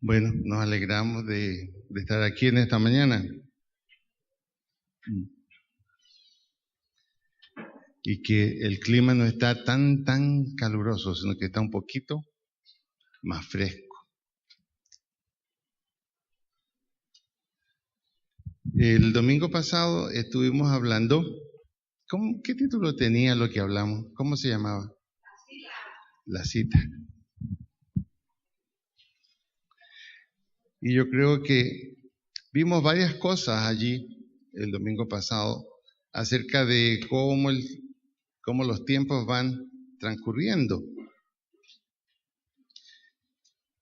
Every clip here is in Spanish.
Bueno, nos alegramos de estar aquí en esta mañana y que el clima no está tan caluroso, sino que está un poquito más fresco. El domingo pasado estuvimos hablando, ¿qué título tenía lo que hablamos? ¿Cómo se llamaba? La cita. Y yo creo que vimos varias cosas allí el domingo pasado acerca de cómo los tiempos van transcurriendo.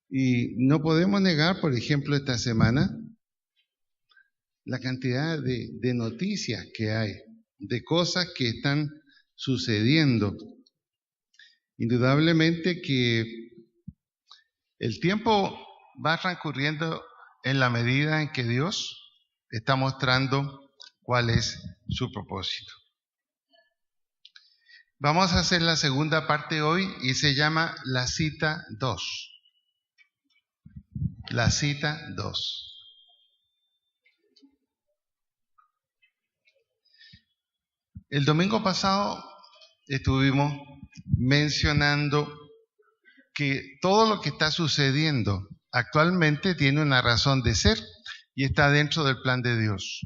Y no podemos negar, por ejemplo, esta semana, la cantidad de noticias que hay, de cosas que están sucediendo. Indudablemente que el tiempo va transcurriendo en la medida en que Dios está mostrando cuál es su propósito. Vamos a hacer la segunda parte hoy y se llama la cita 2. La cita 2. El domingo pasado estuvimos mencionando que todo lo que está sucediendo actualmente tiene una razón de ser y está dentro del plan de Dios.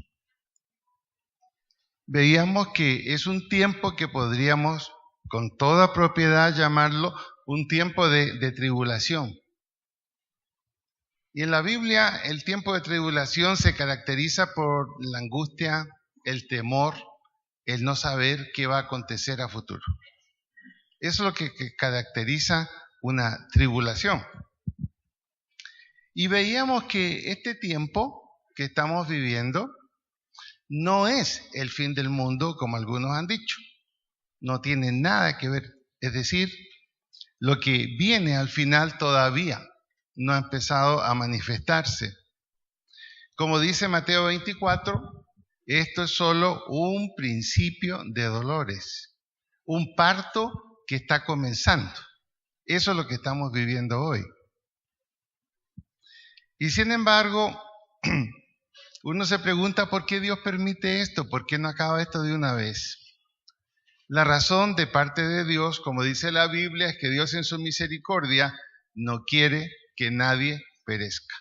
Veíamos que es un tiempo que podríamos con toda propiedad llamarlo un tiempo de tribulación. Y en la Biblia el tiempo de tribulación se caracteriza por la angustia, el temor, el no saber qué va a acontecer a futuro. Eso es lo que caracteriza una tribulación. Y veíamos que este tiempo que estamos viviendo no es el fin del mundo, como algunos han dicho. No tiene nada que ver. Es decir, lo que viene al final todavía no ha empezado a manifestarse. Como dice Mateo 24, esto es solo un principio de dolores, un parto que está comenzando. Eso es lo que estamos viviendo hoy. Y sin embargo, uno se pregunta por qué Dios permite esto, por qué no acaba esto de una vez. La razón de parte de Dios, como dice la Biblia, es que Dios en su misericordia no quiere que nadie perezca.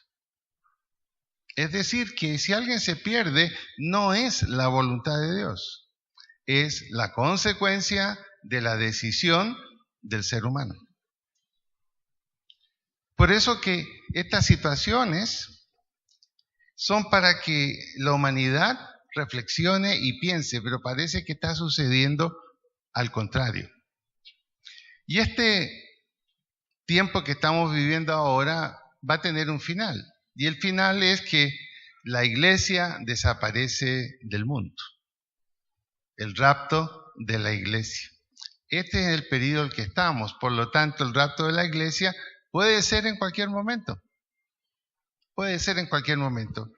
Es decir, que si alguien se pierde, no es la voluntad de Dios, es la consecuencia de la decisión del ser humano. Por eso que estas situaciones son para que la humanidad reflexione y piense, pero parece que está sucediendo al contrario. Y este tiempo que estamos viviendo ahora va a tener un final. Y el final es que la iglesia desaparece del mundo. El rapto de la iglesia. Este es el periodo en el que estamos. Por lo tanto, el rapto de la iglesia puede ser en cualquier momento. Puede ser en cualquier momento.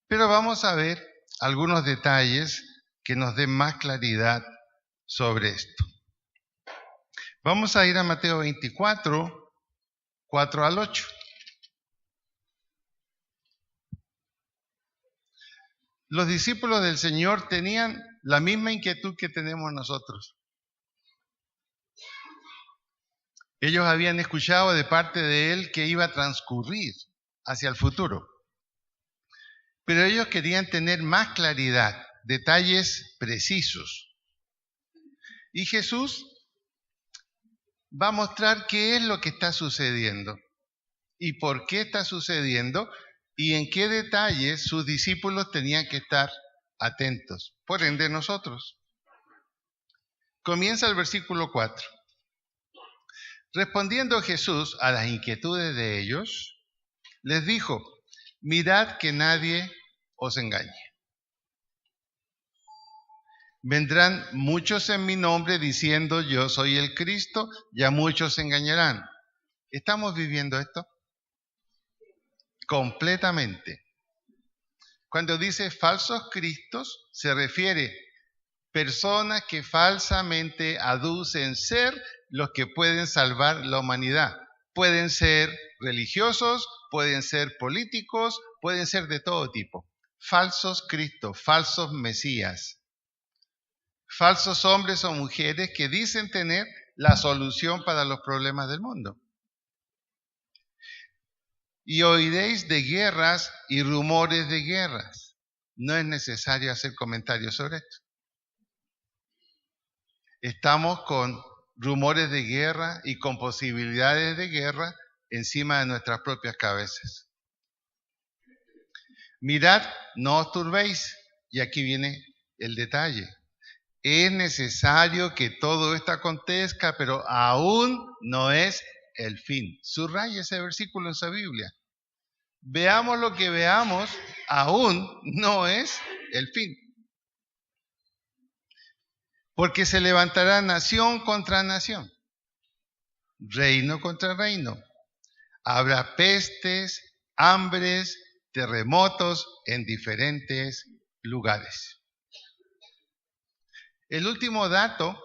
Pero vamos a ver algunos detalles que nos den más claridad sobre esto. Vamos a ir a Mateo 24, 4 al 8. Los discípulos del Señor tenían la misma inquietud que tenemos nosotros. Ellos habían escuchado de parte de Él que iba a transcurrir hacia el futuro. Pero ellos querían tener más claridad, detalles precisos. Y Jesús va a mostrar qué es lo que está sucediendo y por qué está sucediendo y en qué detalles sus discípulos tenían que estar atentos. Por ende, nosotros. Comienza el versículo 4. Respondiendo Jesús a las inquietudes de ellos, les dijo: mirad que nadie os engañe. Vendrán muchos en mi nombre diciendo yo soy el Cristo, y a muchos se engañarán. ¿Estamos viviendo esto? Completamente. Cuando dice falsos cristos, se refiere personas que falsamente aducen ser los que pueden salvar la humanidad. Pueden ser religiosos, pueden ser políticos, pueden ser de todo tipo. Falsos Cristos, falsos Mesías, falsos hombres o mujeres que dicen tener la solución para los problemas del mundo. Y oiréis de guerras y rumores de guerras. No es necesario hacer comentarios sobre esto. Estamos con rumores de guerra y con posibilidades de guerra encima de nuestras propias cabezas. Mirad, no os turbéis. Y aquí viene el detalle. Es necesario que todo esto acontezca, pero aún no es el fin. Subraya ese versículo en su Biblia. Veamos lo que veamos, aún no es el fin. Porque se levantará nación contra nación, reino contra reino. Habrá pestes, hambres, terremotos en diferentes lugares. El último dato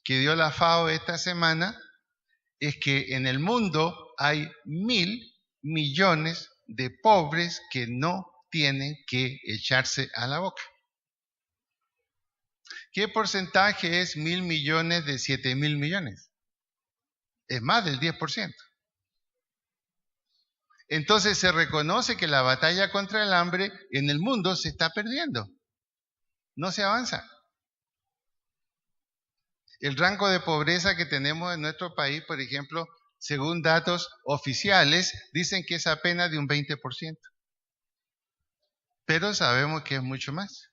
que dio la FAO esta semana es que en el mundo hay 1.000 millones de pobres que no tienen que echarse a la boca. ¿Qué porcentaje es 1.000 millones de 7.000 millones? Es más del 10%. Entonces se reconoce que la batalla contra el hambre en el mundo se está perdiendo. No se avanza. El rango de pobreza que tenemos en nuestro país, por ejemplo, según datos oficiales, dicen que es apenas de un 20%. Pero sabemos que es mucho más.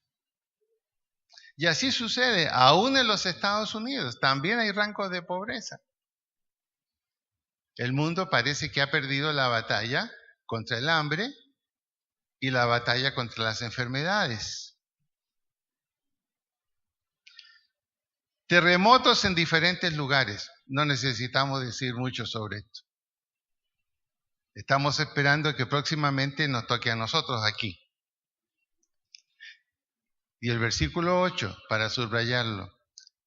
Y así sucede, aún en los Estados Unidos, también hay rangos de pobreza. El mundo parece que ha perdido la batalla contra el hambre y la batalla contra las enfermedades. Terremotos en diferentes lugares. No necesitamos decir mucho sobre esto. Estamos esperando que próximamente nos toque a nosotros aquí. Y el versículo 8, para subrayarlo.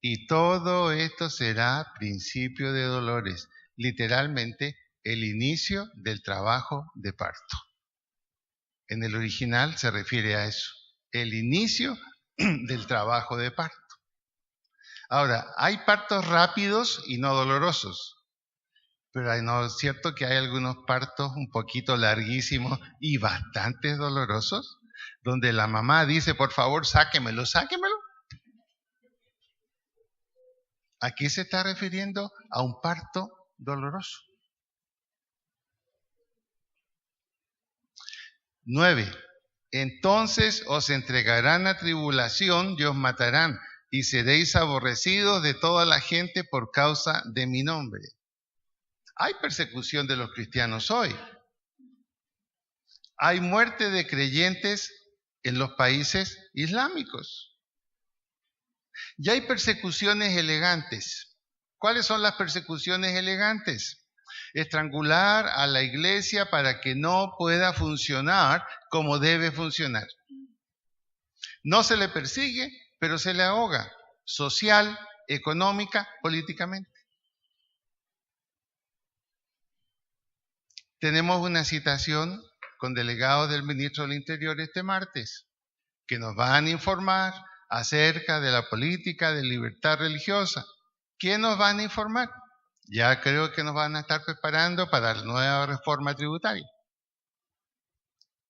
Y todo esto será principio de dolores. Literalmente, el inicio del trabajo de parto. En el original se refiere a eso. El inicio del trabajo de parto. Ahora, hay partos rápidos y no dolorosos. Pero no es cierto que hay algunos partos un poquito larguísimos y bastante dolorosos, donde la mamá dice, por favor, sáquemelo, sáquemelo. Aquí se está refiriendo a un parto doloroso. 9. Entonces os entregarán a tribulación y os matarán, y seréis aborrecidos de toda la gente por causa de mi nombre. Hay persecución de los cristianos hoy. Hay muerte de creyentes en los países islámicos. Y hay persecuciones elegantes. ¿Cuáles son las persecuciones elegantes? Estrangular a la iglesia para que no pueda funcionar como debe funcionar. No se le persigue, pero se le ahoga, social, económica, políticamente. Tenemos una citación con delegados del ministro del Interior este martes, que nos van a informar acerca de la política de libertad religiosa. ¿Qué nos van a informar? Ya creo que nos van a estar preparando para la nueva reforma tributaria.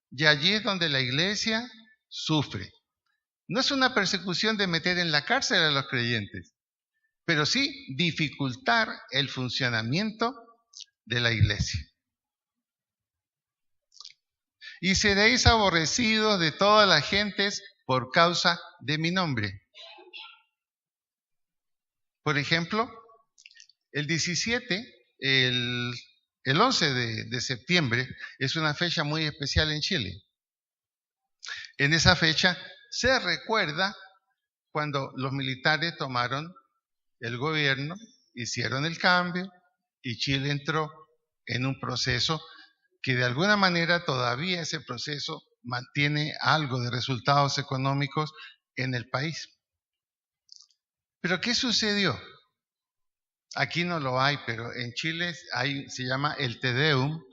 Y allí es donde la iglesia sufre. No es una persecución de meter en la cárcel a los creyentes, pero sí dificultar el funcionamiento de la iglesia. Y seréis aborrecidos de todas las gentes por causa de mi nombre. Por ejemplo, el 17, el 11 de septiembre es una fecha muy especial en Chile. En esa fecha se recuerda cuando los militares tomaron el gobierno, hicieron el cambio y Chile entró en un proceso que de alguna manera todavía ese proceso mantiene algo de resultados económicos en el país. Pero ¿qué sucedió? Aquí no lo hay, pero en Chile se llama el Te Deum,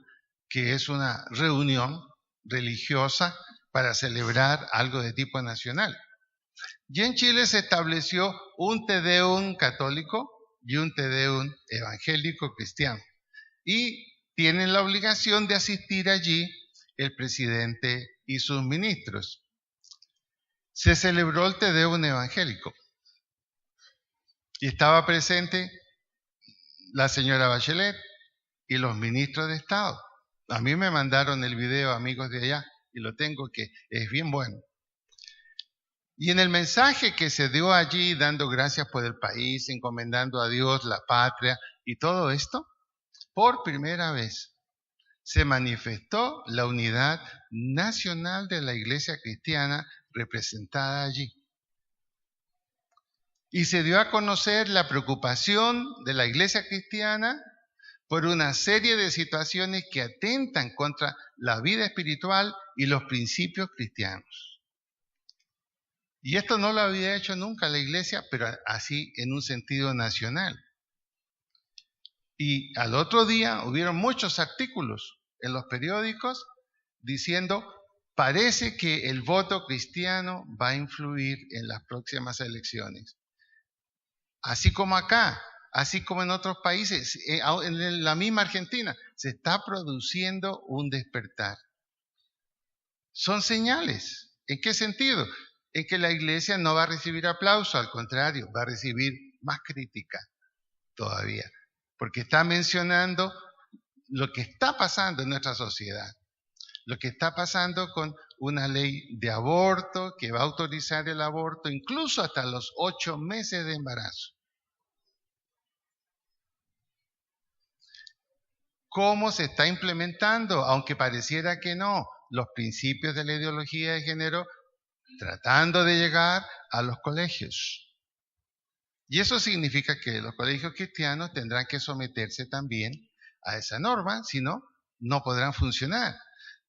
que es una reunión religiosa para celebrar algo de tipo nacional. Y en Chile se estableció un Te Deum católico y un Te Deum evangélico cristiano. Y tienen la obligación de asistir allí el presidente y sus ministros. Se celebró el Te Deum evangélico y estaba presente la señora Bachelet y los ministros de Estado. A mí me mandaron el video, amigos de allá, y lo tengo, que es bien bueno. Y en el mensaje que se dio allí, dando gracias por el país, encomendando a Dios la patria y todo esto, por primera vez se manifestó la unidad nacional de la Iglesia cristiana representada allí. Y se dio a conocer la preocupación de la Iglesia cristiana por una serie de situaciones que atentan contra la vida espiritual y los principios cristianos. Y esto no lo había hecho nunca la Iglesia, pero así en un sentido nacional. Y al otro día hubieron muchos artículos en los periódicos diciendo: parece que el voto cristiano va a influir en las próximas elecciones. Así como acá, así como en otros países, en la misma Argentina, se está produciendo un despertar. Son señales. ¿En qué sentido? En que la Iglesia no va a recibir aplauso, al contrario, va a recibir más crítica todavía, porque está mencionando lo que está pasando en nuestra sociedad, lo que está pasando con una ley de aborto que va a autorizar el aborto incluso hasta los 8 meses de embarazo. ¿Cómo se está implementando, aunque pareciera que no, los principios de la ideología de género, tratando de llegar a los colegios? Y eso significa que los colegios cristianos tendrán que someterse también a esa norma, si no, no podrán funcionar.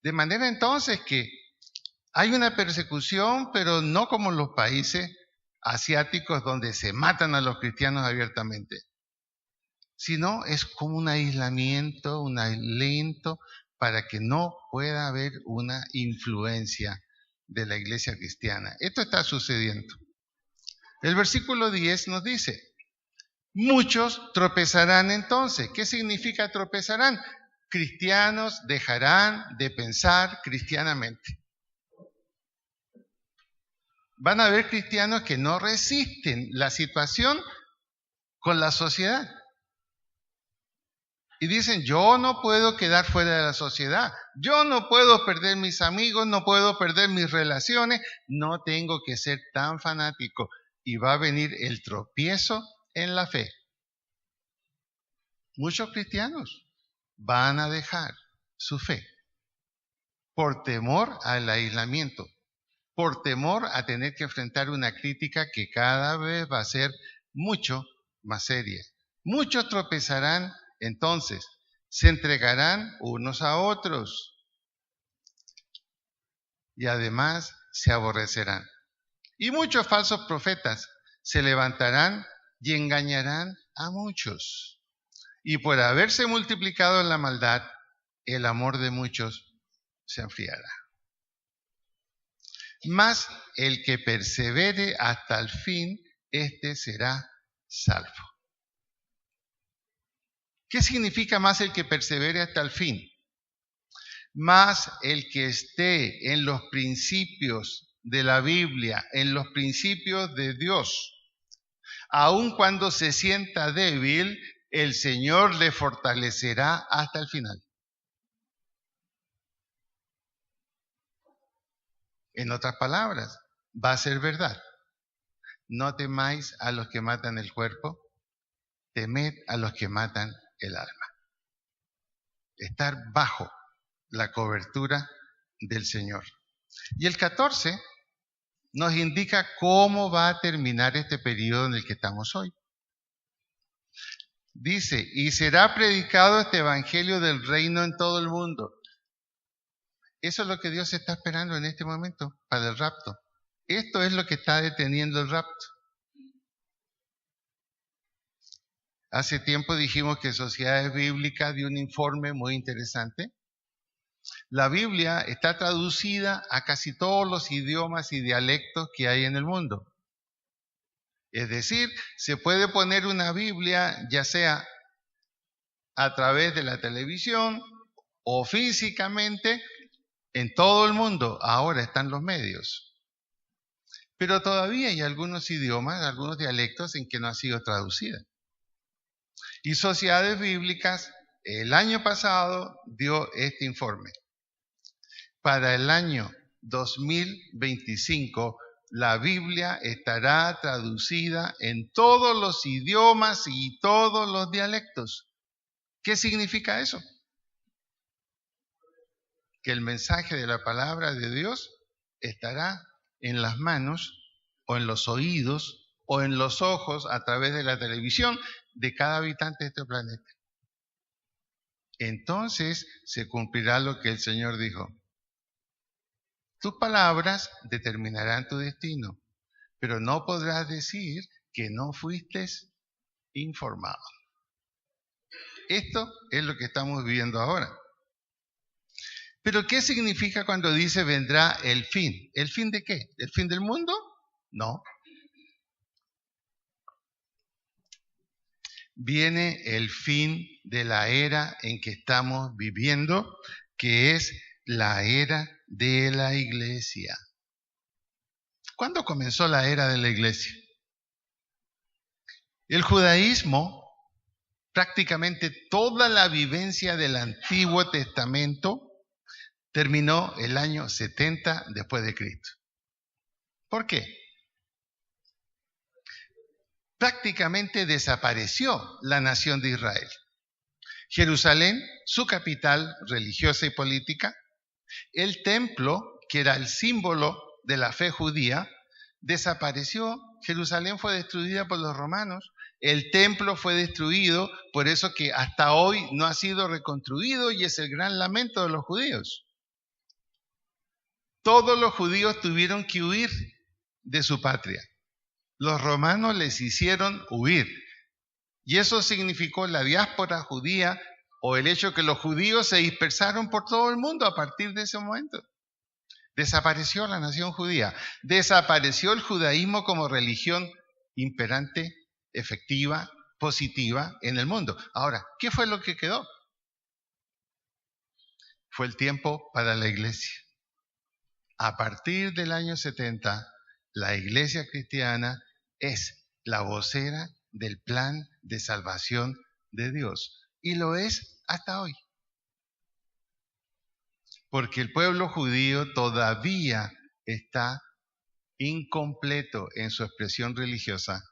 De manera entonces que hay una persecución, pero no como en los países asiáticos donde se matan a los cristianos abiertamente, sino es como un aislamiento para que no pueda haber una influencia de la iglesia cristiana. Esto está sucediendo. El versículo 10 nos dice: muchos tropezarán entonces. ¿Qué significa tropezarán? Cristianos dejarán de pensar cristianamente. Van a haber cristianos que no resisten la situación con la sociedad. Y dicen: yo no puedo quedar fuera de la sociedad, yo no puedo perder mis amigos, no puedo perder mis relaciones, no tengo que ser tan fanático. Y va a venir el tropiezo en la fe. Muchos cristianos van a dejar su fe por temor al aislamiento, por temor a tener que enfrentar una crítica que cada vez va a ser mucho más seria. Muchos tropezarán entonces, se entregarán unos a otros y además se aborrecerán. Y muchos falsos profetas se levantarán y engañarán a muchos. Y por haberse multiplicado la maldad, el amor de muchos se enfriará. Mas el que persevere hasta el fin, éste será salvo. ¿Qué significa más el que persevere hasta el fin? Más el que esté en los principios de la Biblia, en los principios de Dios. Aun cuando se sienta débil, el Señor le fortalecerá hasta el final. En otras palabras, va a ser verdad. No temáis a los que matan el cuerpo, temed a los que matan el alma. Estar bajo la cobertura del Señor. Y el 14 nos indica cómo va a terminar este periodo en el que estamos hoy. Dice: y será predicado este evangelio del reino en todo el mundo. Eso es lo que Dios está esperando en este momento para el rapto. Esto es lo que está deteniendo el rapto. Hace tiempo dijimos que Sociedades Bíblicas dio un informe muy interesante La Biblia está traducida a casi todos los idiomas y dialectos que hay en el mundo. Es decir, se puede poner una Biblia ya sea a través de la televisión o físicamente en todo el mundo. Ahora están los medios. Pero todavía hay algunos idiomas, algunos dialectos en que no ha sido traducida. Y Sociedades Bíblicas el año pasado dio este informe. Para el año 2025, la Biblia estará traducida en todos los idiomas y todos los dialectos. ¿Qué significa eso? Que el mensaje de la palabra de Dios estará en las manos o en los oídos o en los ojos a través de la televisión de cada habitante de este planeta. Entonces se cumplirá lo que el Señor dijo. Tus palabras determinarán tu destino, pero no podrás decir que no fuiste informado. Esto es lo que estamos viviendo ahora. Pero ¿qué significa cuando dice vendrá el fin? ¿El fin de qué? ¿El fin del mundo? No. Viene el fin de la era en que estamos viviendo, que es la era de la iglesia. ¿Cuándo comenzó la era de la iglesia? El judaísmo, prácticamente toda la vivencia del Antiguo Testamento, terminó el año 70 después de Cristo. ¿Por qué? Prácticamente desapareció la nación de Israel. Jerusalén, su capital religiosa y política, el templo, que era el símbolo de la fe judía, desapareció. Jerusalén fue destruida por los romanos, el templo fue destruido, por eso que hasta hoy no ha sido reconstruido y es el gran lamento de los judíos. Todos los judíos tuvieron que huir de su patria. Los romanos les hicieron huir. Y eso significó la diáspora judía o el hecho que los judíos se dispersaron por todo el mundo a partir de ese momento. Desapareció la nación judía. Desapareció el judaísmo como religión imperante, efectiva, positiva en el mundo. Ahora, ¿qué fue lo que quedó? Fue el tiempo para la iglesia. A partir del año 70, la iglesia cristiana es la vocera del plan de salvación de Dios. Y lo es hasta hoy. Porque el pueblo judío todavía está incompleto en su expresión religiosa.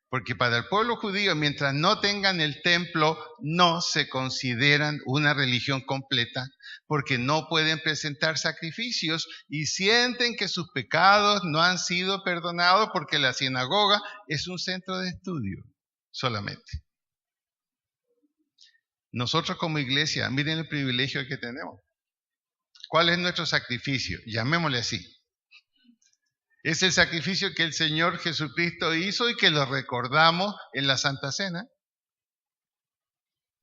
Porque para el pueblo judío, mientras no tengan el templo, no se consideran una religión completa, porque no pueden presentar sacrificios y sienten que sus pecados no han sido perdonados porque la sinagoga es un centro de estudio solamente. Nosotros como iglesia, miren el privilegio que tenemos. ¿Cuál es nuestro sacrificio? Llamémosle así. Es el sacrificio que el Señor Jesucristo hizo y que lo recordamos en la Santa Cena.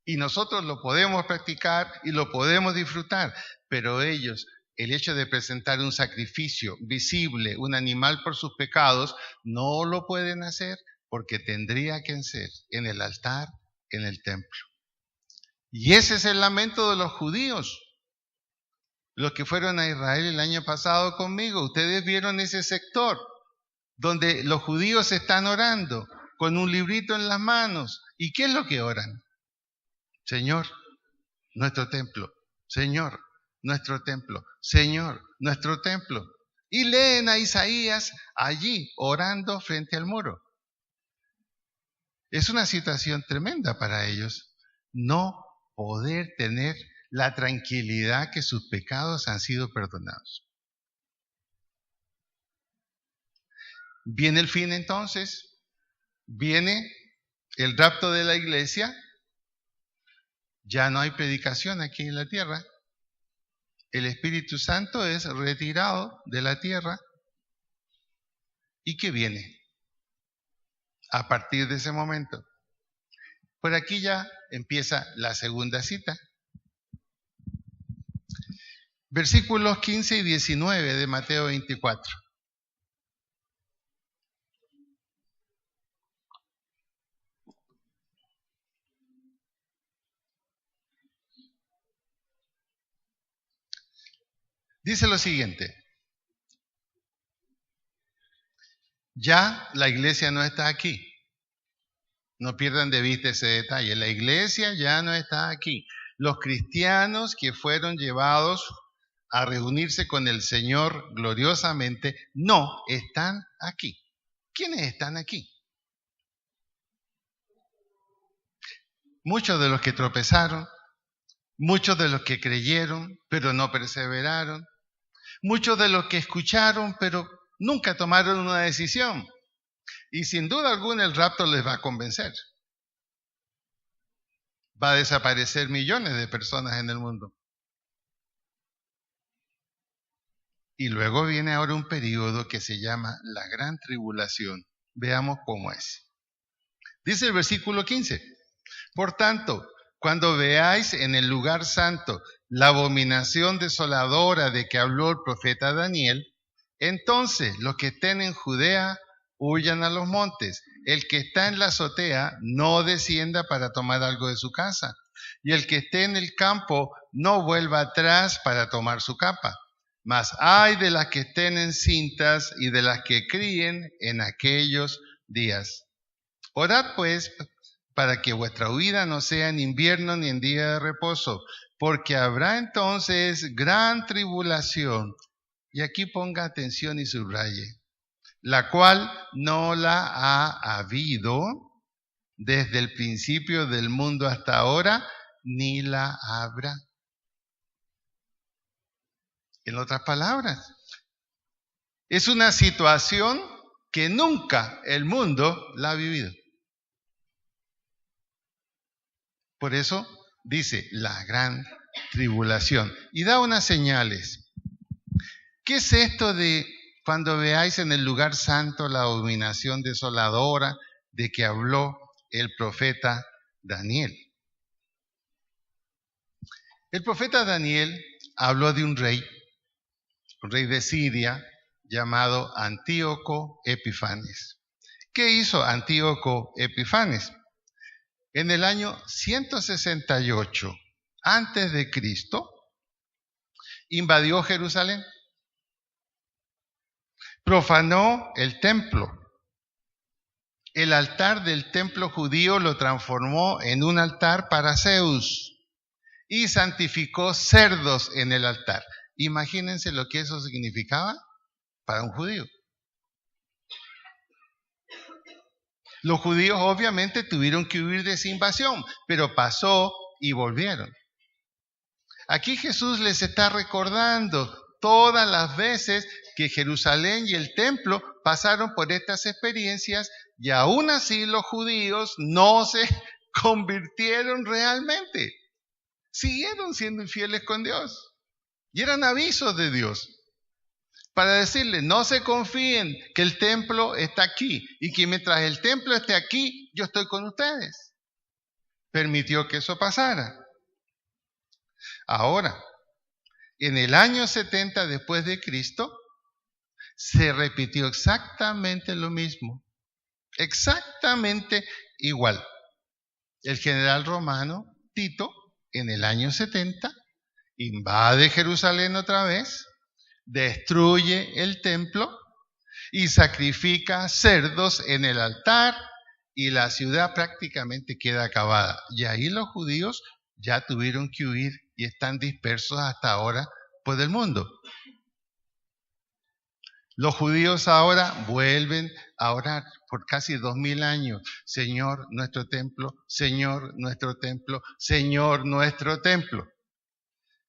Y nosotros lo podemos practicar y lo podemos disfrutar, pero ellos, el hecho de presentar un sacrificio visible, un animal por sus pecados, no lo pueden hacer porque tendría que ser en el altar, en el templo. Y ese es el lamento de los judíos. Los que fueron a Israel el año pasado conmigo, ustedes vieron ese sector donde los judíos están orando con un librito en las manos. ¿Y qué es lo que oran? Señor, nuestro templo. Señor, nuestro templo. Señor, nuestro templo. Y leen a Isaías allí orando frente al muro. Es una situación tremenda para ellos no poder tener la tranquilidad que sus pecados han sido perdonados. Viene el fin entonces, viene el rapto de la iglesia, ya no hay predicación aquí en la tierra, el Espíritu Santo es retirado de la tierra. ¿Y qué viene a partir de ese momento? Por aquí ya empieza la segunda cita. Versículos 15 y 19 de Mateo 24. Dice lo siguiente: ya la iglesia no está aquí. No pierdan de vista ese detalle. La iglesia ya no está aquí. Los cristianos que fueron llevados a reunirse con el Señor gloriosamente no están aquí. ¿Quiénes están aquí? Muchos de los que tropezaron, muchos de los que creyeron, pero no perseveraron, muchos de los que escucharon, pero nunca tomaron una decisión. Y sin duda alguna el rapto les va a convencer. Va a desaparecer millones de personas en el mundo. Y luego viene ahora un periodo que se llama la gran tribulación. Veamos cómo es. Dice el versículo 15. Por tanto, cuando veáis en el lugar santo la abominación desoladora de que habló el profeta Daniel, entonces los que estén en Judea huyan a los montes. El que está en la azotea no descienda para tomar algo de su casa. Y el que esté en el campo no vuelva atrás para tomar su capa. Mas ay de las que estén encintas y de las que críen en aquellos días. Orad pues para que vuestra huida no sea en invierno ni en día de reposo, porque habrá entonces gran tribulación. Y aquí ponga atención y subraye, la cual no la ha habido desde el principio del mundo hasta ahora, ni la habrá. En otras palabras, es una situación que nunca el mundo la ha vivido. Por eso dice la gran tribulación. Y da unas señales. ¿Qué es esto de cuando veáis en el lugar santo la abominación desoladora de que habló el profeta Daniel? El profeta Daniel habló de un rey de Siria llamado Antíoco Epifanes. ¿Qué hizo Antíoco Epifanes? En el año 168 antes de Cristo invadió Jerusalén, profanó el templo. El altar del templo judío lo transformó en un altar para Zeus y santificó cerdos en el altar. Imagínense lo que eso significaba para un judío. Los judíos obviamente tuvieron que huir de esa invasión, pero pasó y volvieron. Aquí Jesús les está recordando todas las veces que Jerusalén y el templo pasaron por estas experiencias y aún así los judíos no se convirtieron realmente. Siguieron siendo infieles con Dios. Y eran avisos de Dios para decirles, no se confíen que el templo está aquí y que mientras el templo esté aquí, yo estoy con ustedes. Permitió que eso pasara. Ahora, en el año 70 después de Cristo, se repitió exactamente lo mismo. Exactamente igual. El general romano Tito, en el año 70, invade Jerusalén otra vez, destruye el templo y sacrifica cerdos en el altar y la ciudad prácticamente queda acabada. Y ahí los judíos ya tuvieron que huir y están dispersos hasta ahora por el mundo. Los judíos ahora vuelven a orar por casi 2000 años. Señor, nuestro templo, Señor, nuestro templo, Señor, nuestro templo.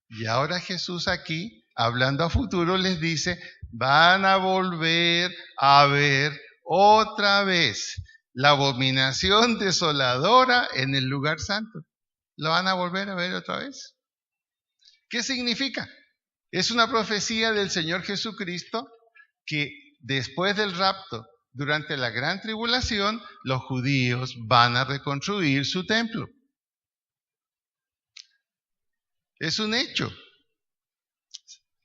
Y ahora Jesús aquí, hablando a futuro, les dice, van a volver a ver otra vez la abominación desoladora en el lugar santo. ¿Lo van a volver a ver otra vez? ¿Qué significa? Es una profecía del Señor Jesucristo que después del rapto, durante la gran tribulación, los judíos van a reconstruir su templo. Es un hecho.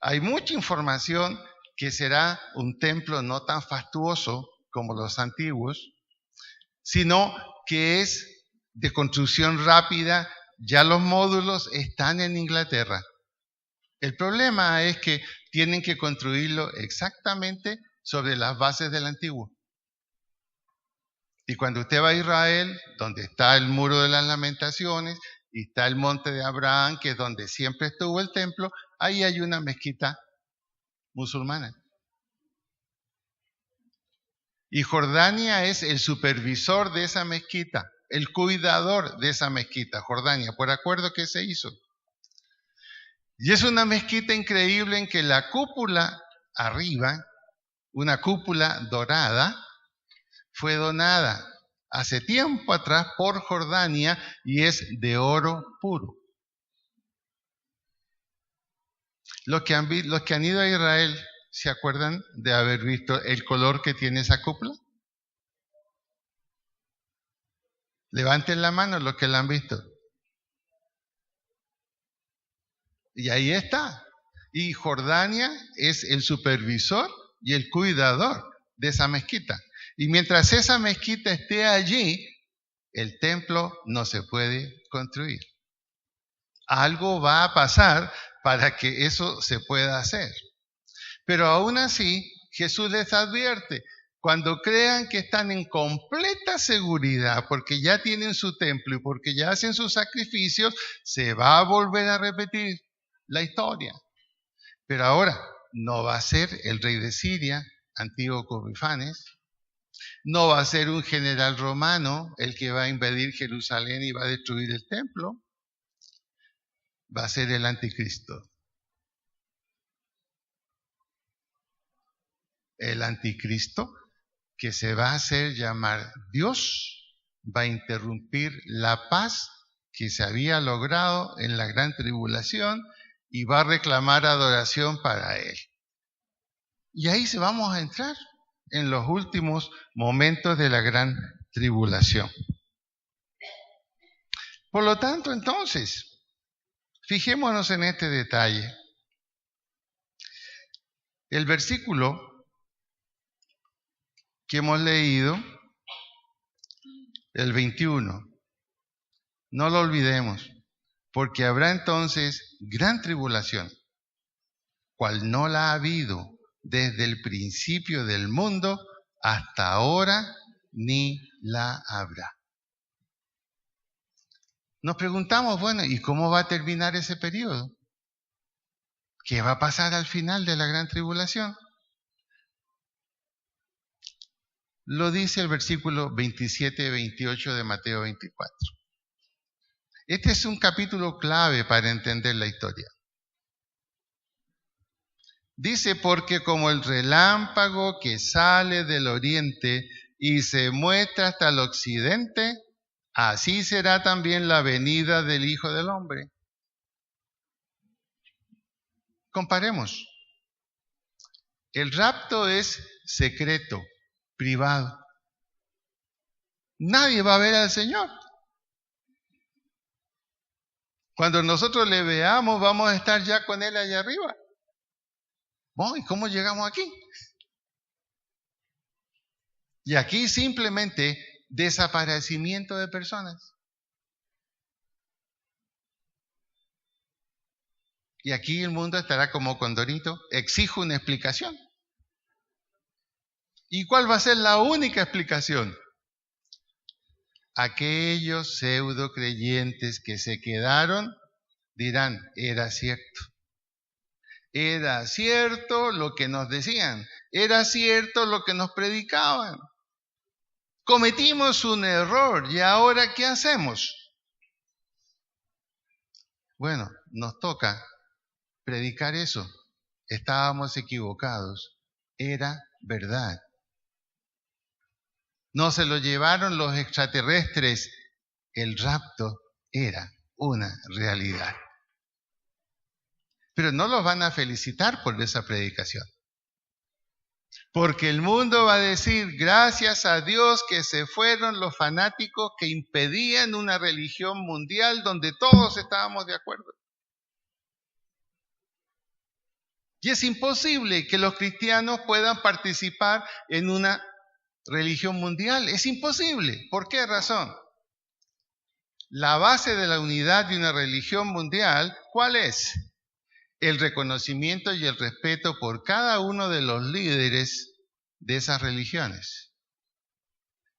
Hay mucha información que será un templo no tan fastuoso como los antiguos, sino que es de construcción rápida. Ya los módulos están en Inglaterra. El problema es que tienen que construirlo exactamente sobre las bases del antiguo. Y cuando usted va a Israel, donde está el Muro de las Lamentaciones y está el Monte de Abraham, que es donde siempre estuvo el templo, ahí hay una mezquita musulmana. Y Jordania es el supervisor de esa mezquita, el cuidador de esa mezquita, Jordania, por acuerdo que se hizo. Y es una mezquita increíble en que la cúpula arriba, una cúpula dorada, fue donada hace tiempo atrás por Jordania y es de oro puro. Los que han ido a Israel, ¿se acuerdan de haber visto el color que tiene esa cúpula? Levanten la mano los que la han visto. Y ahí está. Y Jordania es el supervisor y el cuidador de esa mezquita. Y mientras esa mezquita esté allí, el templo no se puede construir. Algo va a pasar para que eso se pueda hacer. Pero aún así, Jesús les advierte, cuando crean que están en completa seguridad, porque ya tienen su templo y porque ya hacen sus sacrificios, se va a volver a repetir la historia. Pero ahora no va a ser el rey de Siria, Antíoco Epifanes, no va a ser un general romano el que va a invadir Jerusalén y va a destruir el templo, va a ser el anticristo. El anticristo, que se va a hacer llamar Dios, va a interrumpir la paz que se había logrado en la gran tribulación y va a reclamar adoración para él. Y ahí se vamos a entrar en los últimos momentos de la gran tribulación. Por lo tanto, entonces, fijémonos en este detalle. El versículo que hemos leído, el 21, no lo olvidemos, porque habrá entonces gran tribulación, cual no la ha habido desde el principio del mundo hasta ahora, ni la habrá. Nos preguntamos, bueno, ¿y cómo va a terminar ese periodo? ¿Qué va a pasar al final de la gran tribulación? Lo dice el versículo 27-28 de Mateo 24. Este es un capítulo clave para entender la historia. Dice, porque como el relámpago que sale del oriente y se muestra hasta el occidente, así será también la venida del Hijo del Hombre. Comparemos. El rapto es secreto, privado. Nadie va a ver al Señor. Cuando nosotros le veamos, vamos a estar ya con Él allá arriba. Oh, ¿y cómo llegamos aquí? Y aquí simplemente desaparecimiento de personas. Y aquí el mundo estará como Condorito, exijo una explicación. ¿Y cuál va a ser la única explicación? Aquellos pseudo creyentes que se quedaron dirán, era cierto. Era cierto lo que nos decían, era cierto lo que nos predicaban. Cometimos un error y ahora ¿qué hacemos? Bueno, nos toca predicar eso. Estábamos equivocados. Era verdad. No se lo llevaron los extraterrestres. El rapto era una realidad. Pero no los van a felicitar por esa predicación. Porque el mundo va a decir, gracias a Dios que se fueron los fanáticos que impedían una religión mundial donde todos estábamos de acuerdo. Y es imposible que los cristianos puedan participar en una religión mundial. Es imposible. ¿Por qué razón? La base de la unidad de una religión mundial, ¿cuál es? El reconocimiento y el respeto por cada uno de los líderes de esas religiones.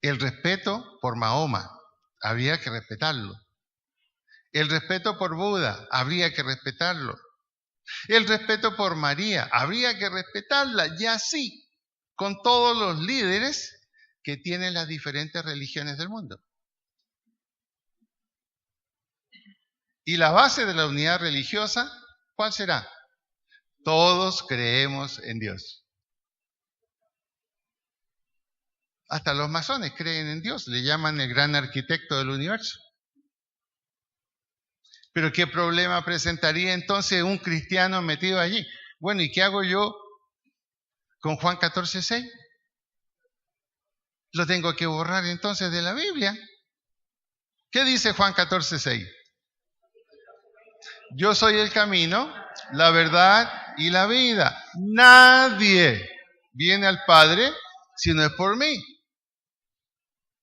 El respeto por Mahoma, habría que respetarlo. El respeto por Buda, habría que respetarlo. El respeto por María, habría que respetarla, y así con todos los líderes que tienen las diferentes religiones del mundo. ¿Y la base de la unidad religiosa, cuál será? Todos creemos en Dios. Hasta los masones creen en Dios, le llaman el gran arquitecto del universo. Pero ¿qué problema presentaría entonces un cristiano metido allí? Bueno, ¿y qué hago yo con Juan 14:6? Lo tengo que borrar entonces de la Biblia. ¿Qué dice Juan 14:6? Yo soy el camino, la verdad y la vida. Nadie viene al Padre si no es por mí.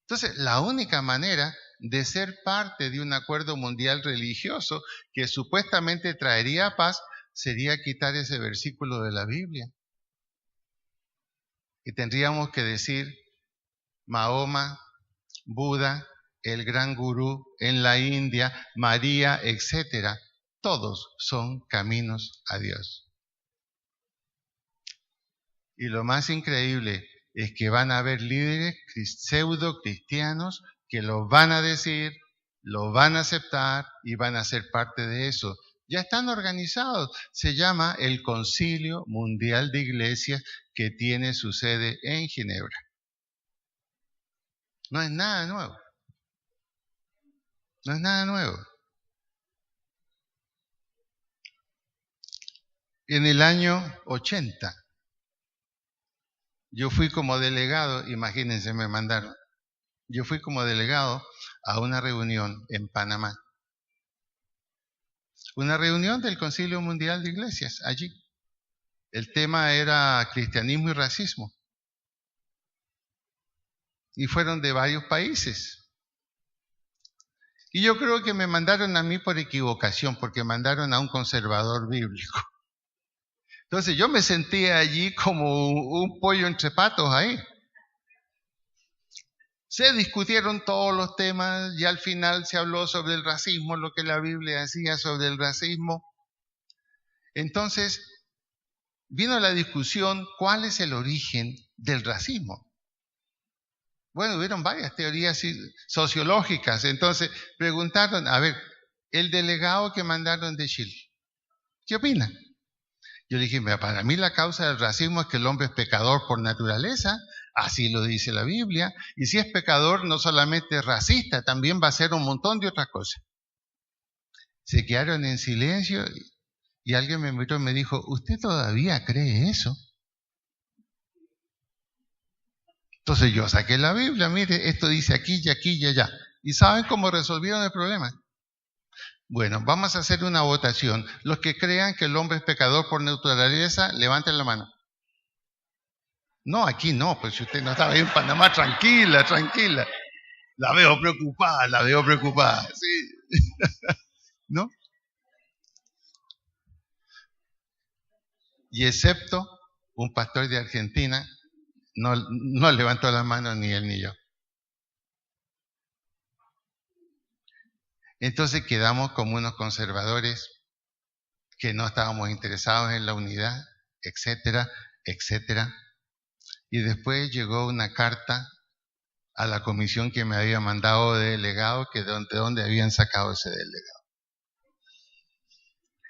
Entonces, la única manera de ser parte de un acuerdo mundial religioso que supuestamente traería paz sería quitar ese versículo de la Biblia. Y tendríamos que decir, Mahoma, Buda, el gran gurú en la India, María, etcétera, todos son caminos a Dios. Y lo más increíble es que van a haber líderes pseudo cristianos que lo van a decir, lo van a aceptar y van a ser parte de eso. Ya están organizados. Se llama el Concilio Mundial de Iglesias, que tiene su sede en Ginebra. No es nada nuevo. No es nada nuevo. En el año 80, yo fui como delegado, imagínense, me mandaron. Yo fui como delegado a una reunión en Panamá. Una reunión del Concilio Mundial de Iglesias, allí. El tema era cristianismo y racismo. Y fueron de varios países. Y yo creo que me mandaron a mí por equivocación, porque mandaron a un conservador bíblico. Entonces yo me sentía allí como un pollo entre patos ahí. Se discutieron todos los temas y al final se habló sobre el racismo, lo que la Biblia decía sobre el racismo. Entonces vino la discusión, ¿cuál es el origen del racismo? Bueno, hubieron varias teorías sociológicas. Entonces preguntaron, a ver, el delegado que mandaron de Chile, ¿qué opina? Yo le dije, para mí la causa del racismo es que el hombre es pecador por naturaleza, así lo dice la Biblia, y si es pecador no solamente es racista, también va a ser un montón de otras cosas. Se quedaron en silencio y alguien me miró y me dijo, ¿usted todavía cree eso? Entonces yo saqué la Biblia, mire, esto dice aquí y allá. ¿Y saben cómo resolvieron el problema? Bueno, vamos a hacer una votación. Los que crean que el hombre es pecador por naturaleza, levanten la mano. No, aquí no, pues si usted no estaba ahí en Panamá, tranquila. La veo preocupada, sí. ¿No? Y excepto un pastor de Argentina, no levantó la mano ni él ni yo. Entonces quedamos como unos conservadores que no estábamos interesados en la unidad, etcétera, etcétera. Y después llegó una carta a la comisión que me había mandado de delegado, que de dónde habían sacado ese delegado.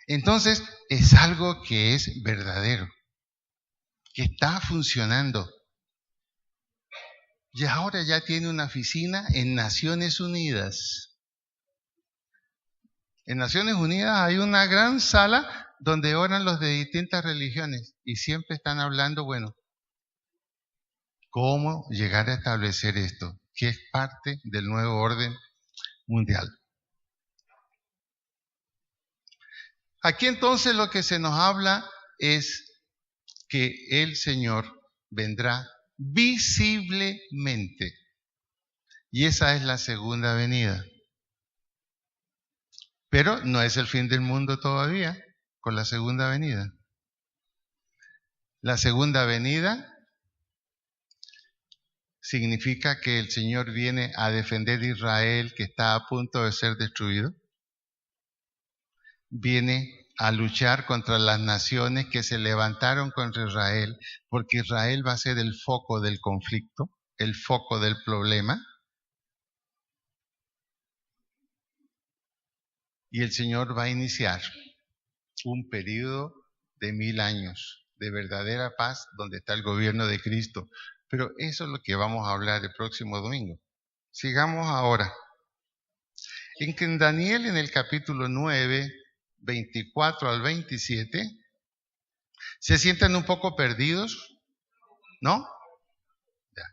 Entonces es algo que es verdadero, que está funcionando. Y ahora ya tiene una oficina en Naciones Unidas. En Naciones Unidas hay una gran sala donde oran los de distintas religiones y siempre están hablando, bueno, cómo llegar a establecer esto, que es parte del nuevo orden mundial. Aquí entonces lo que se nos habla es que el Señor vendrá visiblemente. Y esa es la segunda venida. Pero no es el fin del mundo todavía con la segunda venida. La segunda venida significa que el Señor viene a defender a Israel, que está a punto de ser destruido. Viene a luchar contra las naciones que se levantaron contra Israel, porque Israel va a ser el foco del conflicto, el foco del problema. Y el Señor va a iniciar un periodo de 1000 años de verdadera paz donde está el gobierno de Cristo. Pero eso es lo que vamos a hablar el próximo domingo. Sigamos ahora. En Daniel, en el capítulo 9, 24 al 27, ¿se sienten un poco perdidos? ¿No? Ya.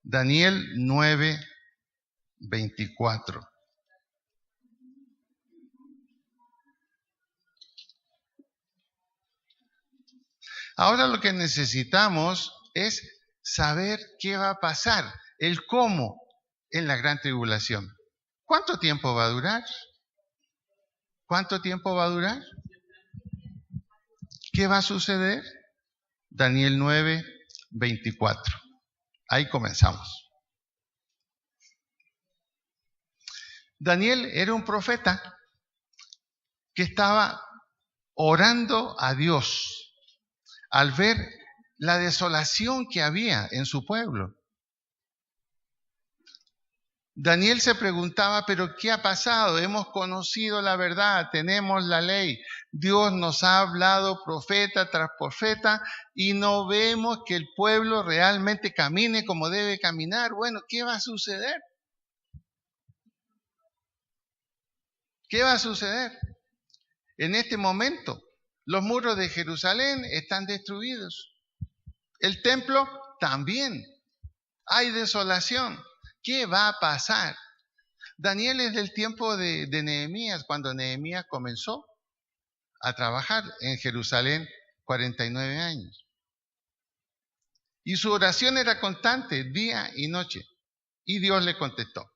Daniel 9, 24. Ahora lo que necesitamos es saber qué va a pasar, el cómo en la gran tribulación. ¿Cuánto tiempo va a durar? ¿Cuánto tiempo va a durar? ¿Qué va a suceder? Daniel 9, 24. Ahí comenzamos. Daniel era un profeta que estaba orando a Dios al ver la desolación que había en su pueblo. Daniel se preguntaba, pero ¿qué ha pasado? Hemos conocido la verdad, tenemos la ley. Dios nos ha hablado profeta tras profeta y no vemos que el pueblo realmente camine como debe caminar. Bueno, ¿qué va a suceder? ¿Qué va a suceder? En este momento, los muros de Jerusalén están destruidos. El templo también. Hay desolación. ¿Qué va a pasar? Daniel es del tiempo de Nehemías, cuando Nehemías comenzó a trabajar en Jerusalén 49 años. Y su oración era constante, día y noche. Y Dios le contestó.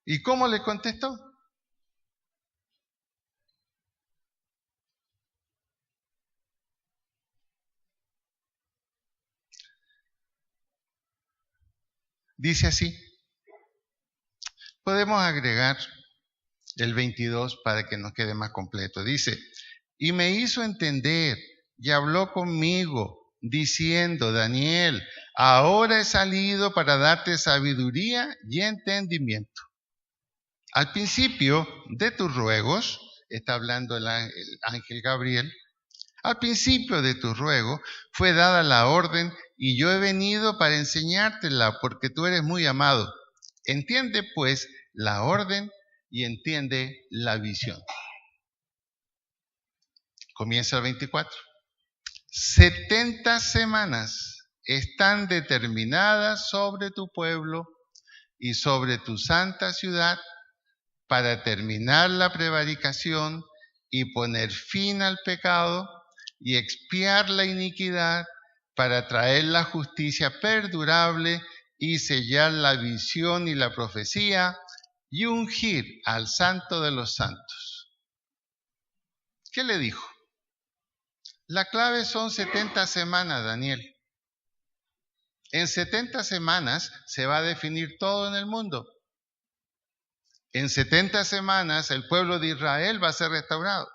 ¿Y cómo le contestó? Dice así. Podemos agregar el 22 para que nos quede más completo. Dice, y me hizo entender y habló conmigo diciendo, Daniel, ahora he salido para darte sabiduría y entendimiento. Al principio de tus ruegos, está hablando el ángel Gabriel, al principio de tu ruego fue dada la orden y yo he venido para enseñártela porque tú eres muy amado. Entiende pues la orden y entiende la visión. Comienza el 24. 70 semanas están determinadas sobre tu pueblo y sobre tu santa ciudad para terminar la prevaricación y poner fin al pecado y expiar la iniquidad para traer la justicia perdurable y sellar la visión y la profecía y ungir al santo de los santos. ¿Qué le dijo? La clave son 70 semanas, Daniel. En 70 semanas se va a definir todo en el mundo. En 70 semanas el pueblo de Israel va a ser restaurado.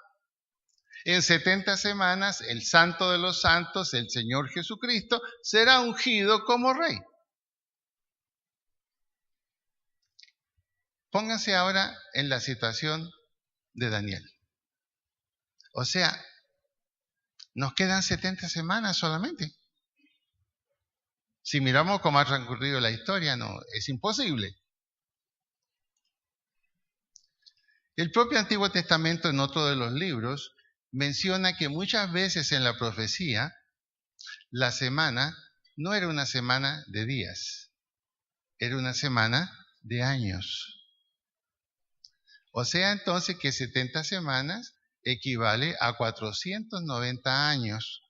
En 70 semanas el Santo de los Santos, el Señor Jesucristo, será ungido como Rey. Pónganse ahora en la situación de Daniel. O sea, nos quedan 70 semanas solamente. Si miramos cómo ha transcurrido la historia, no, es imposible. El propio Antiguo Testamento, en otro de los libros, menciona que muchas veces en la profecía, la semana no era una semana de días, era una semana de años. O sea entonces que 70 semanas equivale a 490 años.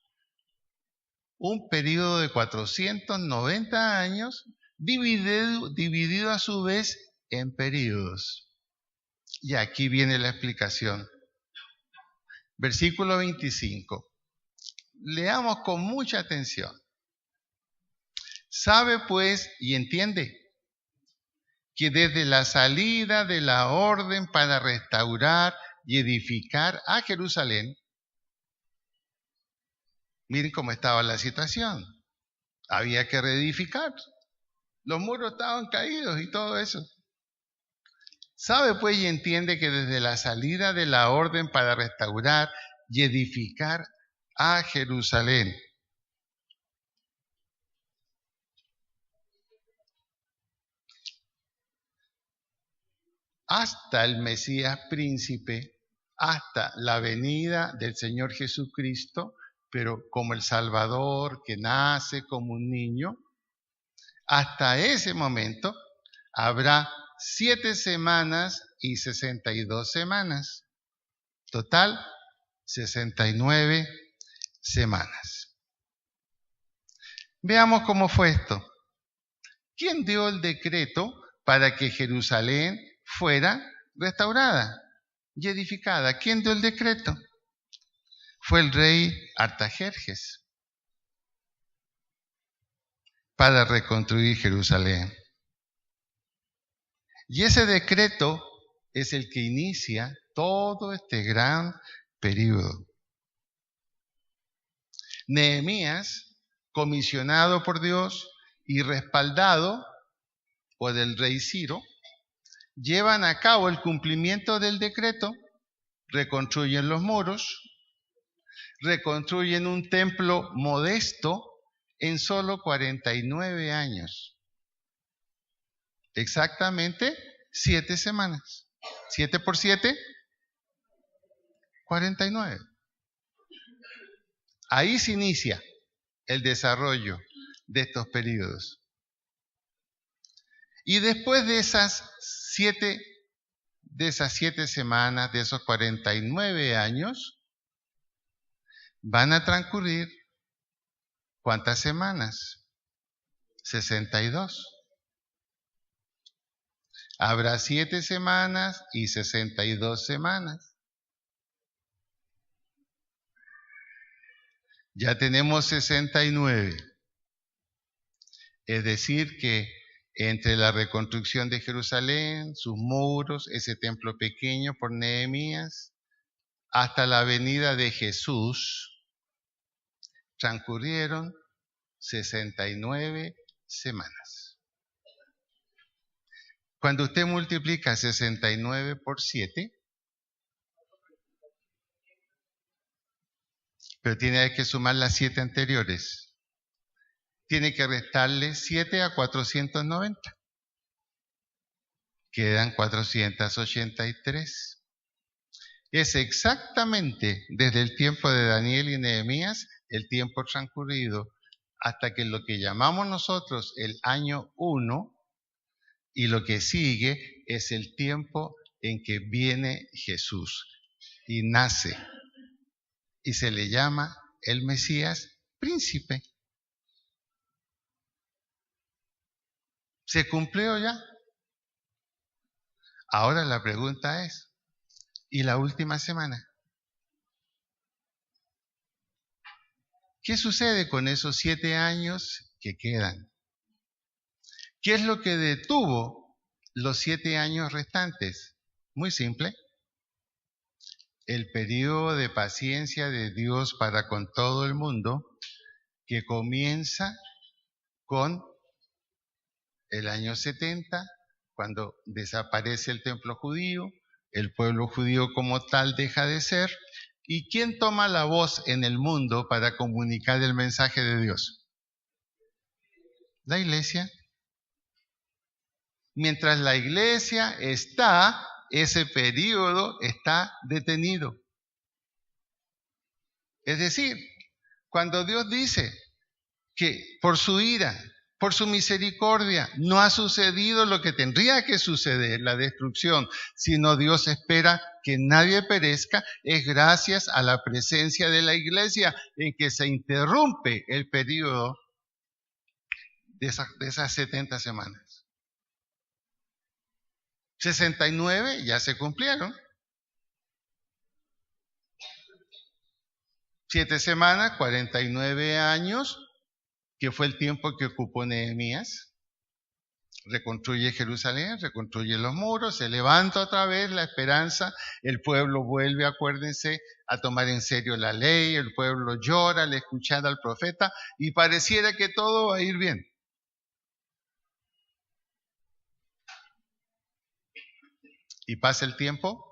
Un periodo de 490 años dividido a su vez en periodos. Y aquí viene la explicación. Versículo 25. Leamos con mucha atención. Sabe pues y entiende que desde la salida de la orden para restaurar y edificar a Jerusalén, miren cómo estaba la situación. Había que reedificar. Los muros estaban caídos y todo eso. Sabe pues y entiende que desde la salida de la orden para restaurar y edificar a Jerusalén, hasta el Mesías príncipe, hasta la venida del Señor Jesucristo, pero como el Salvador que nace como un niño, hasta ese momento habrá 7 semanas y 62 semanas. Total, 69 semanas. Veamos cómo fue esto. ¿Quién dio el decreto para que Jerusalén fuera restaurada y edificada? ¿Quién dio el decreto? Fue el rey Artajerjes para reconstruir Jerusalén. Y ese decreto es el que inicia todo este gran periodo. Nehemías, comisionado por Dios y respaldado por el rey Ciro, llevan a cabo el cumplimiento del decreto, reconstruyen los muros, reconstruyen un templo modesto en solo 49 años. Exactamente 7 semanas. 7 por 7, 49. Ahí se inicia el desarrollo de estos periodos. Y después de esas 7 semanas, de esos 49 años, van a transcurrir ¿cuántas semanas? 62. Habrá 7 semanas y 62 semanas. Ya tenemos 69. Es decir que entre la reconstrucción de Jerusalén, sus muros, ese templo pequeño por Nehemías, hasta la venida de Jesús, transcurrieron 69 semanas. Cuando usted multiplica 69 por 7, pero tiene que sumar las 7 anteriores, tiene que restarle 7 a 490. Quedan 483. Es exactamente desde el tiempo de Daniel y Nehemías el tiempo transcurrido hasta que lo que llamamos nosotros el año 1 y lo que sigue es el tiempo en que viene Jesús y nace y se le llama el Mesías príncipe. ¿Se cumplió ya? Ahora la pregunta es, ¿y la última semana? ¿Qué sucede con esos 7 años que quedan? ¿Qué es lo que detuvo los 7 años restantes? Muy simple. El periodo de paciencia de Dios para con todo el mundo, que comienza con el año 70, cuando desaparece el templo judío, el pueblo judío como tal deja de ser. ¿Y quién toma la voz en el mundo para comunicar el mensaje de Dios? La iglesia. Mientras la iglesia está, ese periodo está detenido. Es decir, cuando Dios dice que por su ira por su misericordia. No ha sucedido lo que tendría que suceder, la destrucción, sino Dios espera que nadie perezca. Es gracias a la presencia de la iglesia en que se interrumpe el periodo de esas 70 semanas. 69 ya se cumplieron. 7 semanas, 49 años, que fue el tiempo que ocupó Nehemías. Reconstruye Jerusalén, reconstruye los muros, se levanta otra vez la esperanza, el pueblo vuelve, acuérdense, a tomar en serio la ley, el pueblo llora al escuchar al profeta y pareciera que todo va a ir bien. Y pasa el tiempo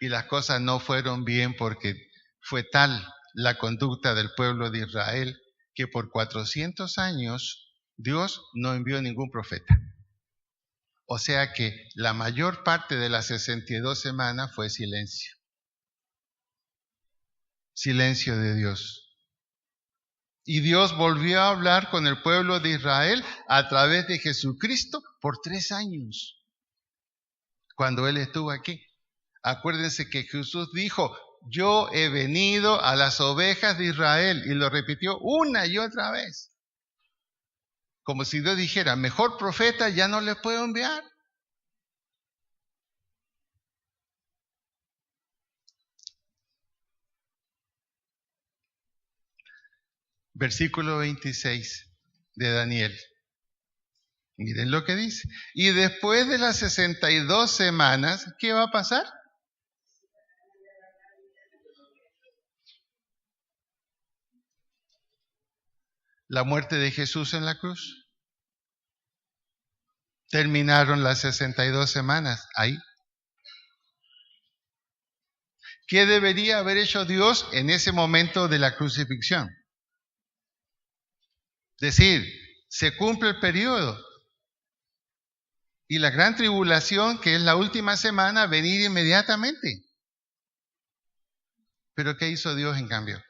y las cosas no fueron bien porque fue tal la conducta del pueblo de Israel que por 400 años Dios no envió ningún profeta. O sea que la mayor parte de las 62 semanas fue silencio. Silencio de Dios. Y Dios volvió a hablar con el pueblo de Israel a través de Jesucristo por 3 años, cuando Él estuvo aquí. Acuérdense que Jesús dijo, yo he venido a las ovejas de Israel, y lo repitió una y otra vez. Como si Dios dijera, mejor profeta ya no le puedo enviar. Versículo 26 de Daniel. Miren lo que dice. Y después de las 62 semanas, ¿qué va a pasar? La muerte de Jesús en la cruz. Terminaron las 62 semanas ahí. ¿Qué debería haber hecho Dios en ese momento de la crucifixión? Decir, se cumple el periodo. Y la gran tribulación, que es la última semana, venir inmediatamente. Pero ¿qué hizo Dios en cambio?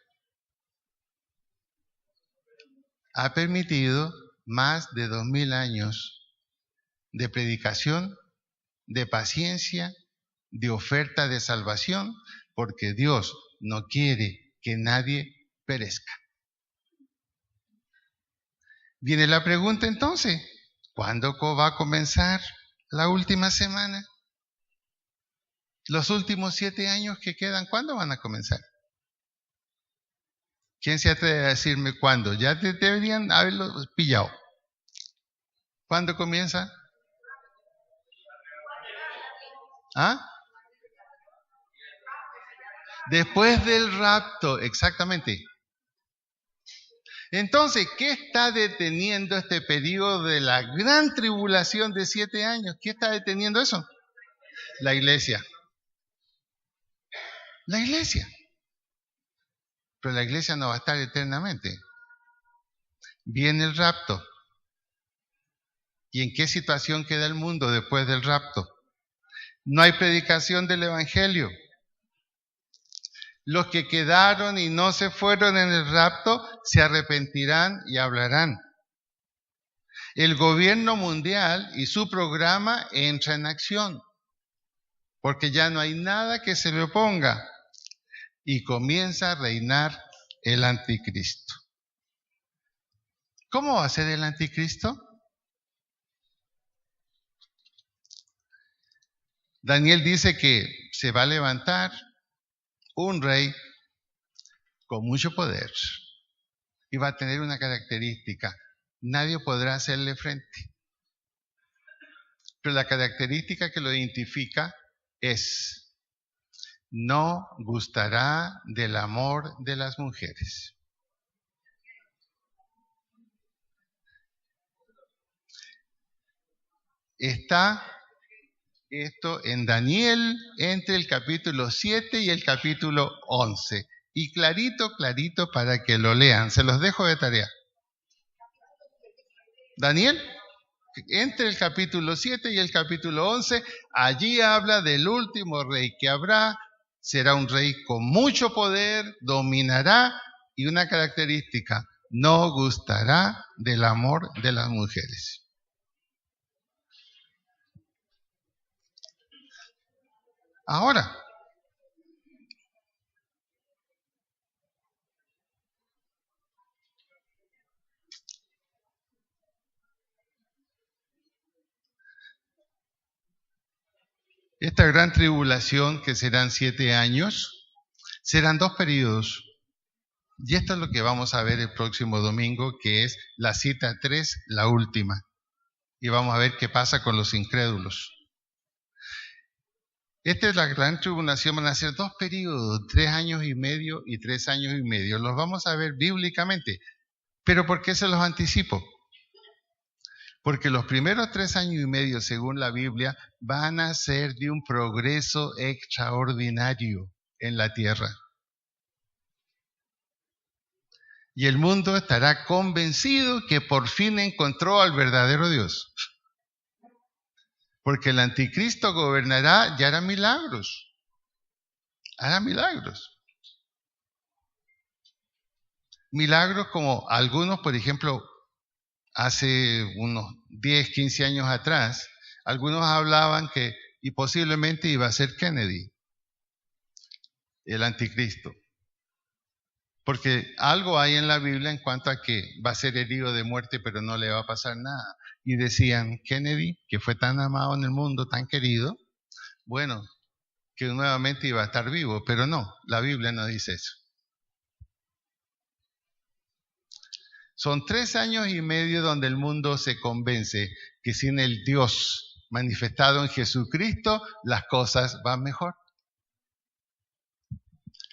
Ha permitido más de 2000 años de predicación, de paciencia, de oferta de salvación, porque Dios no quiere que nadie perezca. Viene la pregunta entonces, ¿cuándo va a comenzar la última semana? Los últimos 7 años que quedan, ¿cuándo van a comenzar? ¿Quién se atreve a decirme cuándo? Ya deberían haberlo pillado. ¿Cuándo comienza? ¿Ah? Después del rapto, exactamente. Entonces, ¿qué está deteniendo este periodo de la gran tribulación de 7 años? ¿Qué está deteniendo eso? La iglesia. La iglesia. Pero la iglesia no va a estar eternamente. Viene el rapto. ¿Y en qué situación queda el mundo después del rapto? No hay predicación del evangelio. Los que quedaron y no se fueron en el rapto se arrepentirán y hablarán. El gobierno mundial y su programa entra en acción, porque ya no hay nada que se le oponga, y comienza a reinar el anticristo. ¿Cómo va a ser el anticristo? Daniel dice que se va a levantar un rey con mucho poder y va a tener una característica: nadie podrá hacerle frente. Pero la característica que lo identifica es: no gustará del amor de las mujeres. Está esto en Daniel entre el capítulo 7 y el capítulo 11. Y clarito, clarito para que lo lean. Se los dejo de tarea. Daniel, entre el capítulo 7 y el capítulo 11, allí habla del último rey que habrá. Será un rey con mucho poder, dominará, y una característica: no gustará del amor de las mujeres. Ahora, esta gran tribulación, que serán 7 años, serán 2 periodos. Y esto es lo que vamos a ver el próximo domingo, que es la cita 3, la última. Y vamos a ver qué pasa con los incrédulos. Esta es la gran tribulación, van a ser 2 periodos, 3 años y medio y 3 años y medio. Los vamos a ver bíblicamente. ¿Pero por qué se los anticipo? Porque los primeros 3 años y medio, según la Biblia, van a ser de un progreso extraordinario en la tierra. Y el mundo estará convencido que por fin encontró al verdadero Dios. Porque el anticristo gobernará y hará milagros. Hará milagros. Milagros como algunos, por ejemplo, hace unos 10, 15 años atrás, algunos hablaban que y posiblemente iba a ser Kennedy, el anticristo. Porque algo hay en la Biblia en cuanto a que va a ser herido de muerte, pero no le va a pasar nada. Y decían, Kennedy, que fue tan amado en el mundo, tan querido, bueno, que nuevamente iba a estar vivo, pero no, la Biblia no dice eso. Son 3 años y medio donde el mundo se convence que sin el Dios manifestado en Jesucristo, las cosas van mejor.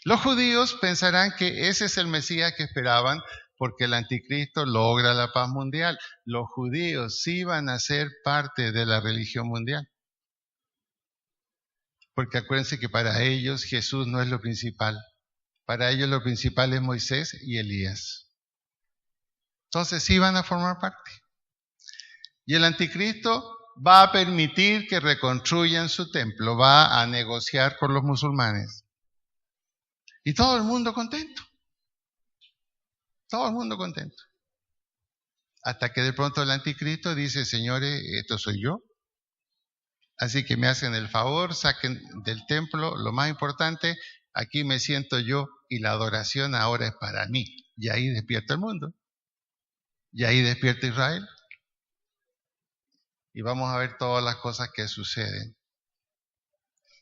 Los judíos pensarán que ese es el Mesías que esperaban porque el anticristo logra la paz mundial. Los judíos sí van a ser parte de la religión mundial. Porque acuérdense que para ellos Jesús no es lo principal. Para ellos lo principal es Moisés y Elías. Entonces sí van a formar parte. Y el anticristo va a permitir que reconstruyan su templo, va a negociar con los musulmanes. Y todo el mundo contento. Todo el mundo contento. Hasta que de pronto el anticristo dice, señores, esto soy yo. Así que me hacen el favor, saquen del templo lo más importante, aquí me siento yo y la adoración ahora es para mí. Y ahí despierta el mundo. Y ahí despierta Israel. Y vamos a ver todas las cosas que suceden.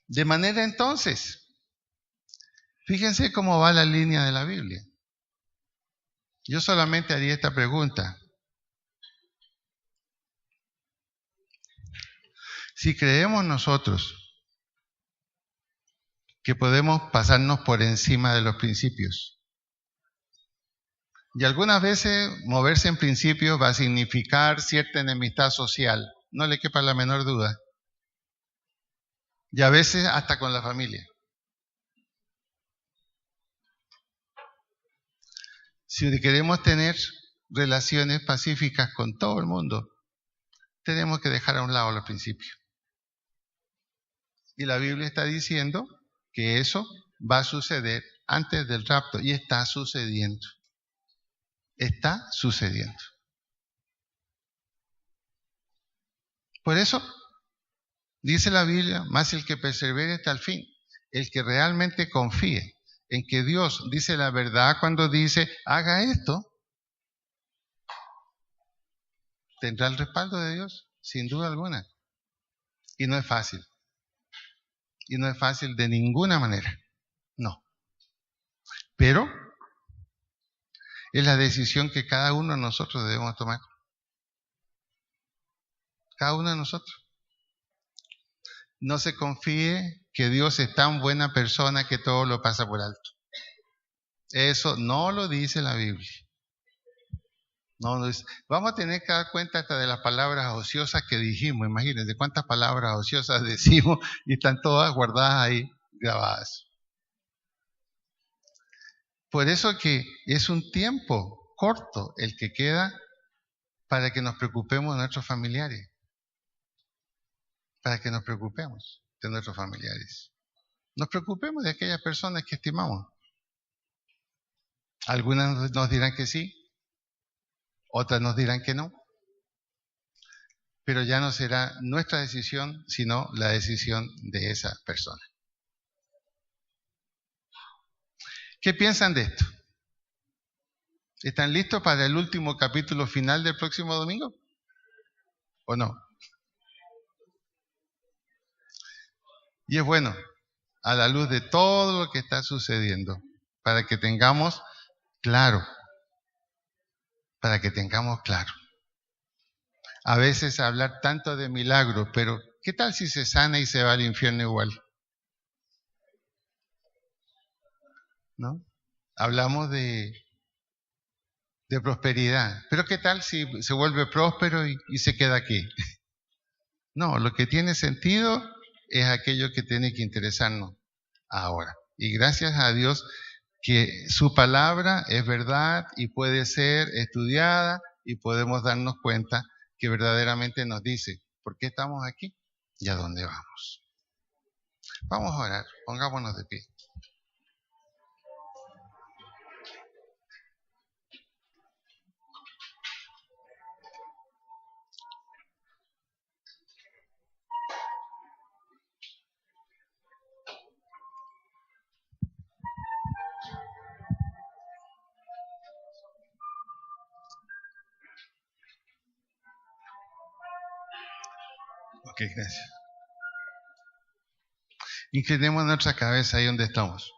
De manera entonces, fíjense cómo va la línea de la Biblia. Yo solamente haría esta pregunta. Si creemos nosotros que podemos pasarnos por encima de los principios, y algunas veces moverse en principios va a significar cierta enemistad social, no le quepa la menor duda, y a veces hasta con la familia. Si queremos tener relaciones pacíficas con todo el mundo, tenemos que dejar a un lado los principios. Y la Biblia está diciendo que eso va a suceder antes del rapto, y está sucediendo. Está sucediendo. Por eso, dice la Biblia, más el que persevere hasta el fin, el que realmente confíe en que Dios dice la verdad cuando dice, haga esto, tendrá el respaldo de Dios, sin duda alguna. Y no es fácil. Y no es fácil de ninguna manera. No. Pero es la decisión que cada uno de nosotros debemos tomar. Cada uno de nosotros. No se confíe que Dios es tan buena persona que todo lo pasa por alto. Eso no lo dice la Biblia. No, vamos a tener que dar cuenta hasta de las palabras ociosas que dijimos. Imagínense cuántas palabras ociosas decimos y están todas guardadas ahí, grabadas. Por eso que es un tiempo corto el que queda para que nos preocupemos de nuestros familiares. Para que nos preocupemos de nuestros familiares. Nos preocupemos de aquellas personas que estimamos. Algunas nos dirán que sí, otras nos dirán que no. Pero ya no será nuestra decisión, sino la decisión de esa persona. ¿Qué piensan de esto? ¿Están listos para el último capítulo final del próximo domingo? ¿O no? Y es bueno, a la luz de todo lo que está sucediendo, para que tengamos claro. A veces hablar tanto de milagros, pero ¿qué tal si se sana y se va al infierno igual? ¿No? Hablamos de prosperidad, pero ¿qué tal si se vuelve próspero y se queda aquí? No, lo que tiene sentido es aquello que tiene que interesarnos ahora. Y gracias a Dios que su palabra es verdad y puede ser estudiada y podemos darnos cuenta que verdaderamente nos dice por qué estamos aquí y a dónde vamos. Vamos a orar, pongámonos de pie. Ok, gracias. Inclinemos nuestra cabeza ahí donde estamos.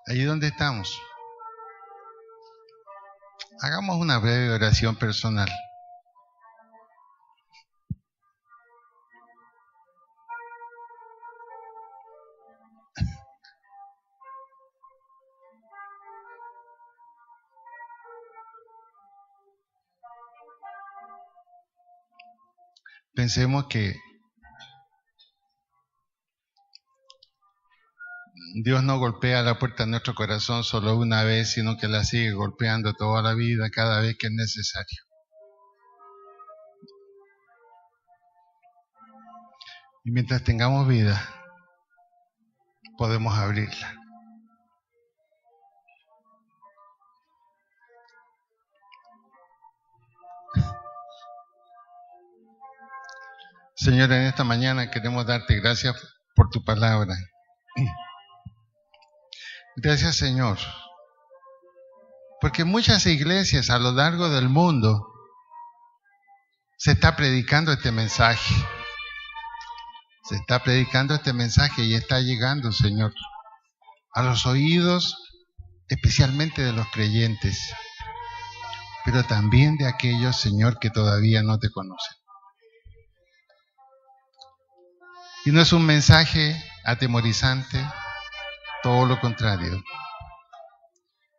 Ahí donde estamos. Hagamos una breve oración personal. Pensemos que Dios no golpea la puerta de nuestro corazón solo una vez, sino que la sigue golpeando toda la vida, cada vez que es necesario. Y mientras tengamos vida, podemos abrirla. Señor, en esta mañana queremos darte gracias por tu palabra. Gracias, Señor, porque muchas iglesias a lo largo del mundo se está predicando este mensaje. Se está predicando este mensaje y está llegando, Señor, a los oídos especialmente de los creyentes, pero también de aquellos, Señor, que todavía no te conocen. Y no es un mensaje atemorizante, todo lo contrario.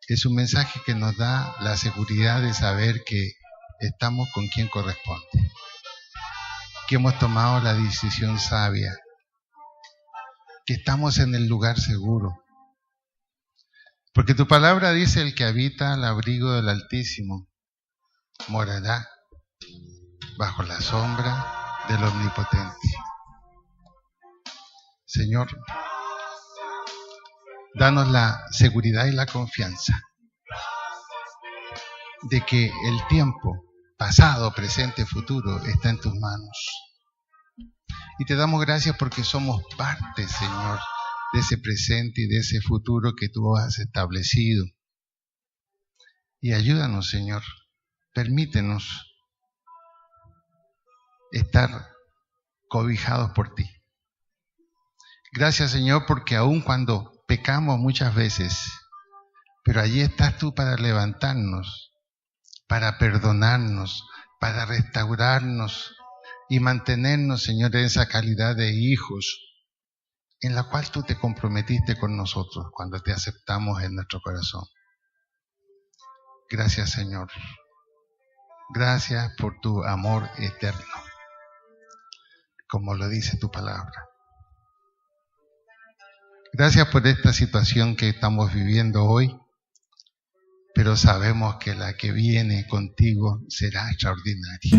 Es un mensaje que nos da la seguridad de saber que estamos con quien corresponde, que hemos tomado la decisión sabia, que estamos en el lugar seguro. Porque tu palabra dice: el que habita al abrigo del Altísimo morará bajo la sombra del Omnipotente. Señor, danos la seguridad y la confianza de que el tiempo, pasado, presente, futuro, está en tus manos. Y te damos gracias porque somos parte, Señor, de ese presente y de ese futuro que tú has establecido. Y ayúdanos, Señor, permítenos estar cobijados por ti. Gracias, Señor, porque aun cuando pecamos muchas veces, pero allí estás tú para levantarnos, para perdonarnos, para restaurarnos y mantenernos, Señor, en esa calidad de hijos en la cual tú te comprometiste con nosotros cuando te aceptamos en nuestro corazón. Gracias, Señor. Gracias por tu amor eterno, como lo dice tu palabra. Gracias por esta situación que estamos viviendo hoy, pero sabemos que la que viene contigo será extraordinaria.